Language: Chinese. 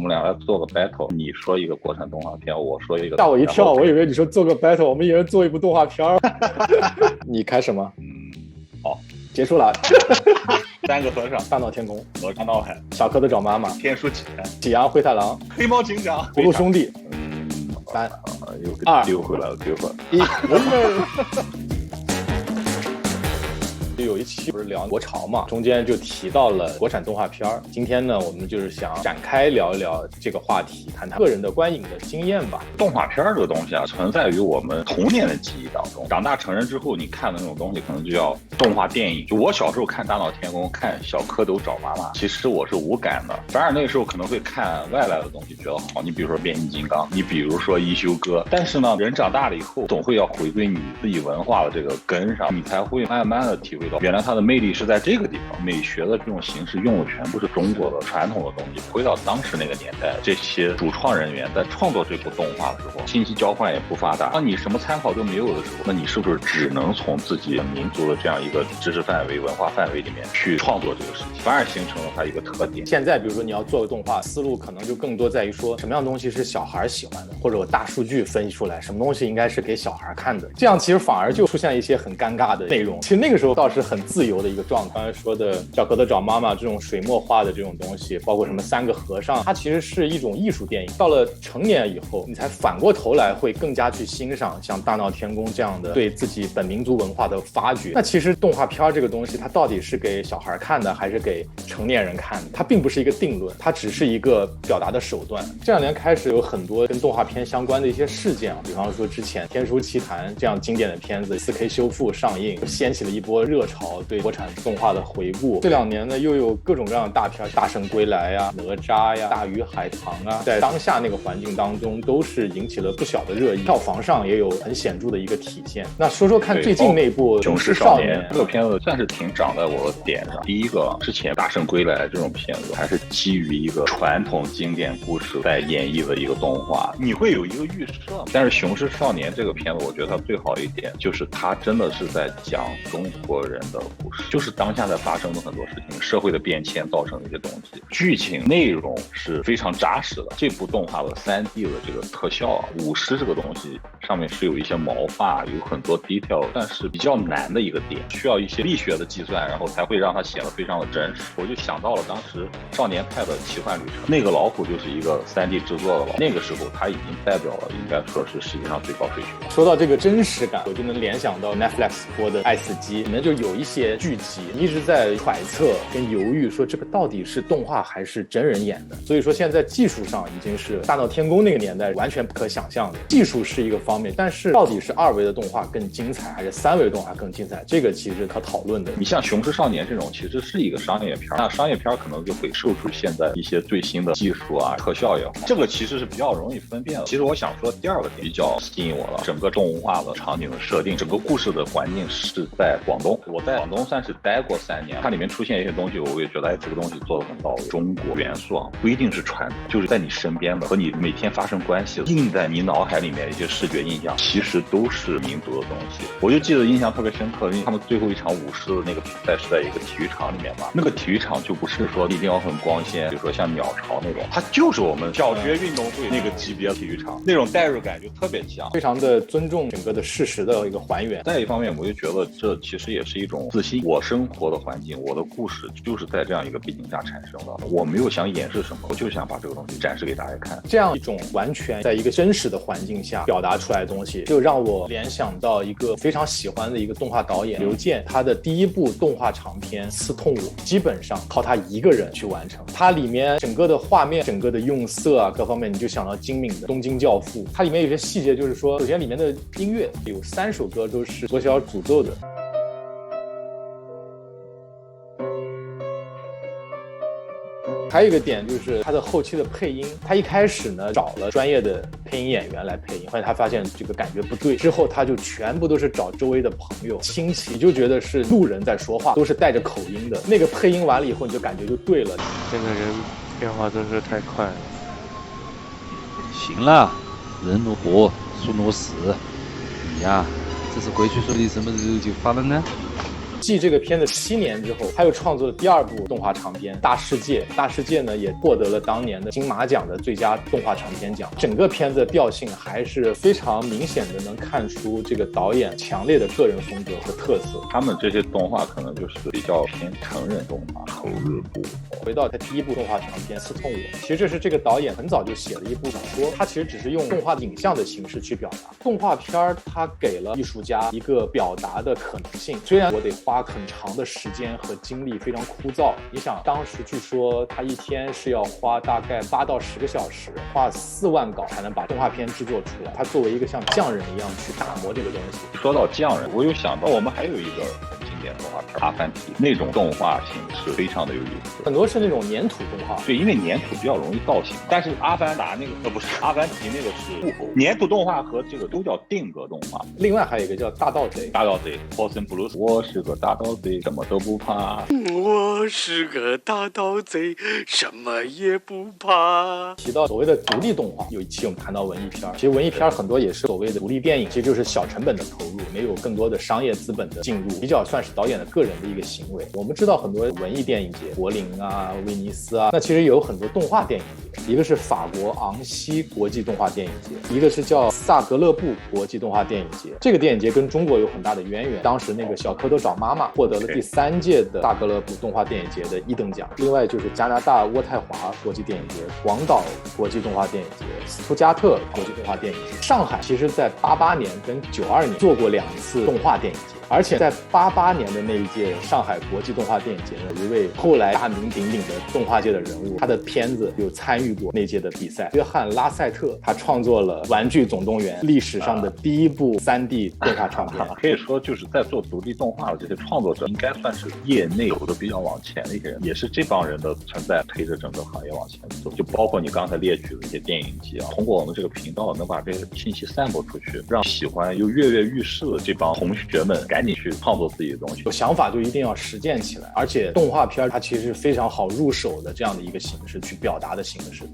们俩来做个 battle， 你说一个国产动画片，我说一个。吓我一跳，我以为你说做个 battle， 我们一人做一部动画片。你开始吗？好，结束了。三个和尚，大闹天宫，哪吒闹海，小蝌蚪找妈妈，天书奇谭，喜羊灰太狼，黑猫警长，葫芦兄弟。3、2，丢回来了1。有一期不是聊国潮嘛，中间就提到了国产动画片。今天呢，我们就是想展开聊一聊这个话题，谈谈个人的观影的经验吧。动画片这个东西啊，存在于我们童年的记忆当中。长大成人之后，你看的那种东西可能就叫动画电影。就我小时候看《大闹天宫》，看《小蝌蚪找妈妈》，其实我是无感的。反而那个时候可能会看外来的东西，觉得好。你比如说变形金刚，你比如说一休哥。但是呢，人长大了以后，总会要回归你自己文化的这个根上，你才会慢慢的体会到，原来它的魅力是在这个地方。美学的这种形式用的全部是中国的传统的东西。回到当时那个年代，这些主创人员在创作这部动画的时候，信息交换也不发达，当你什么参考都没有的时候，那你是不是只能从自己民族的这样一个知识范围、文化范围里面去创作这个事情，反而形成了它一个特点。现在比如说你要做个动画，思路可能就更多在于说什么样的东西是小孩喜欢的，或者我大数据分析出来什么东西应该是给小孩看的，这样其实反而就出现一些很尴尬的内容。其实那个时候倒是很自由的一个状态。刚才说的小蝌蚪找妈妈这种水墨画的这种东西，包括什么三个和尚，它其实是一种艺术电影。到了成年以后，你才反过头来会更加去欣赏像大闹天宫这样的对自己本民族文化的发掘。那其实动画片这个东西，它到底是给小孩看的还是给成年人看的，它并不是一个定论，它只是一个表达的手段。这2年开始有很多跟动画片相关的一些事件啊，比方说之前天书奇谭这样经典的片子 4K 修复上映，掀起了一波热潮，对国产动画的回顾。这2年呢，又有各种各样的大片，大圣归来呀、哪吒呀、大鱼海棠啊，在当下那个环境当中都是引起了不小的热议，票房上也有很显著的一个体现。那说说看最近那部雄狮少年这个片子算是挺长在我的点上。第一个，之前大圣归来这种片子还是基于一个传统经典故事在演绎的一个动画，你会有一个预设。但是雄狮少年这个片子，我觉得它最好一点就是它真的是在讲中国人的故事，就是当下在发生的很多事情，社会的变迁造成的一些东西，剧情内容是非常扎实的。这部动画的3D 的这个特效啊，舞狮这个东西上面是有一些毛发，有很多 detail， 但是比较难的一个点，需要一些力学的计算，然后才会让它显得非常的真实。我就想到了当时少年派的奇幻旅程，那个老虎就是一个3D 制作的了，那个时候它已经代表了应该说是世界上最高水平。说到这个真实感，我就能联想到 Netflix 播的《爱死机》，里面就有一些剧集一直在揣测跟犹豫，说这个到底是动画还是真人演的。所以说现在技术上已经是大闹天宫那个年代完全不可想象的。技术是一个方面，但是到底是2维的动画更精彩还是3维动画更精彩，这个其实可讨论的。你像雄狮少年这种其实是一个商业片，那商业片可能就会受出现在一些最新的技术啊、特效也好，这个其实是比较容易分辨的。其实我想说第2个比较吸引我了，整个动画的场景的设定，整个故事的环境是在广东。我在广东算是待过3年，它里面出现一些东西，我也觉得这个东西做得很到位。中国元素啊，不一定是传统，就是在你身边的，和你每天发生关系的，印在你脑海里面一些视觉印象，其实都是民族的东西。我就记得印象特别深刻，因为他们最后一场舞狮的那个比赛是在一个体育场里面嘛，那个体育场就不是说一定要很光鲜，比如说像鸟巢那种，它就是我们小学运动会那个级别的体育场，那种代入感就特别强，非常的尊重整个的事实的一个还原。再一方面，我就觉得这其实也是一种自信。我生活的环境，我的故事就是在这样一个背景下产生的。我没有想掩饰什么，我就想把这个东西展示给大家看。这样一种完全在一个真实的环境下表达出来的东西，就让我联想到一个非常喜欢的一个动画导演刘健，他的第1部动画长片《刺痛我》基本上靠他一个人去完成。它里面整个的画面、整个的用色啊，各方面你就想到精敏的《东京教父》。它里面有些细节，就是说，首先里面的音乐有3首歌都是左小诅咒的。还有一个点就是它的后期的配音，他一开始呢找了专业的配音演员来配音，后来他发现这个感觉不对，之后他就全部都是找周围的朋友亲戚，你就觉得是路人在说话，都是带着口音的。那个配音完了以后，你就感觉就对了。这个人变化真是太快了。行了，人如活，树如死，你呀，这是回去说的什么时候就发了呢？继这个片子7年之后，他又创作了第2部动画长片《大世界》。《大世界》呢也获得了当年的金马奖的最佳动画长片奖。整个片子的调性还是非常明显的，能看出这个导演强烈的个人风格和特色。他们这些动画可能就是比较偏成人动画。回到他第1部动画长片《刺痛我》，其实这是这个导演很早就写了一部小说，他其实只是用动画影像的形式去表达。动画片它给了艺术家一个表达的可能性，虽然我得花很长的时间和精力，非常枯燥。你想当时据说他一天是要花大概8到10个小时，花4万稿才能把动画片制作出来。他作为一个像匠人一样去打磨这个东西。说到匠人，我有想到我们还有一个经典动画片《阿凡提》，那种动画形式非常的有意思，很多是那种粘土动画。对，因为粘土比较容易造型，但是阿凡达那个不是阿凡提那个是布偶，粘土动画和这个都叫定格动画。另外还有一个叫大盗贼，大盗贼 Poison Blues， 我是个大盗贼，什么都不怕。我是个大盗贼，什么也不怕。提到所谓的独立动画，有一期我们谈到文艺片，其实文艺片很多也是所谓的独立电影，其实就是小成本的投入，没有更多的商业资本的进入，比较算是导演的个人的一个行为。我们知道很多文艺电影节，柏林啊、威尼斯啊，那其实有很多动画电影节，一个是法国昂西国际动画电影节，一个是叫萨格勒布国际动画电影节。这个电影节跟中国有很大的渊源，当时那个小蝌蚪找妈妈获得了第3届的萨格勒布动画电影节的1等奖。另外就是加拿大渥太华国际电影节、广岛国际动画电影节、斯图加特国际动画电影节。上海其实在88年跟92年做过2次动画电影节，而且在88年的那一届上海国际动画电影节呢，一位后来大名鼎鼎的动画界的人物，他的片子有参与过那届的比赛。约翰拉塞特，他创作了《玩具总动员》历史上的第1部3D 动画长片。可以说就是在做独立动画的这些创作者，应该算是业内走的比较往前的一些人，也是这帮人的存在推着整个行业往前走。就包括你刚才列举的一些电影节啊，通过我们这个频道能把这个信息散播出去，让喜欢又跃跃欲试的这帮同学们赶紧去创作自己的东西。有想法就一定要实践起来，而且动画片它其实非常好入手的这样的一个形式，去表达的形式。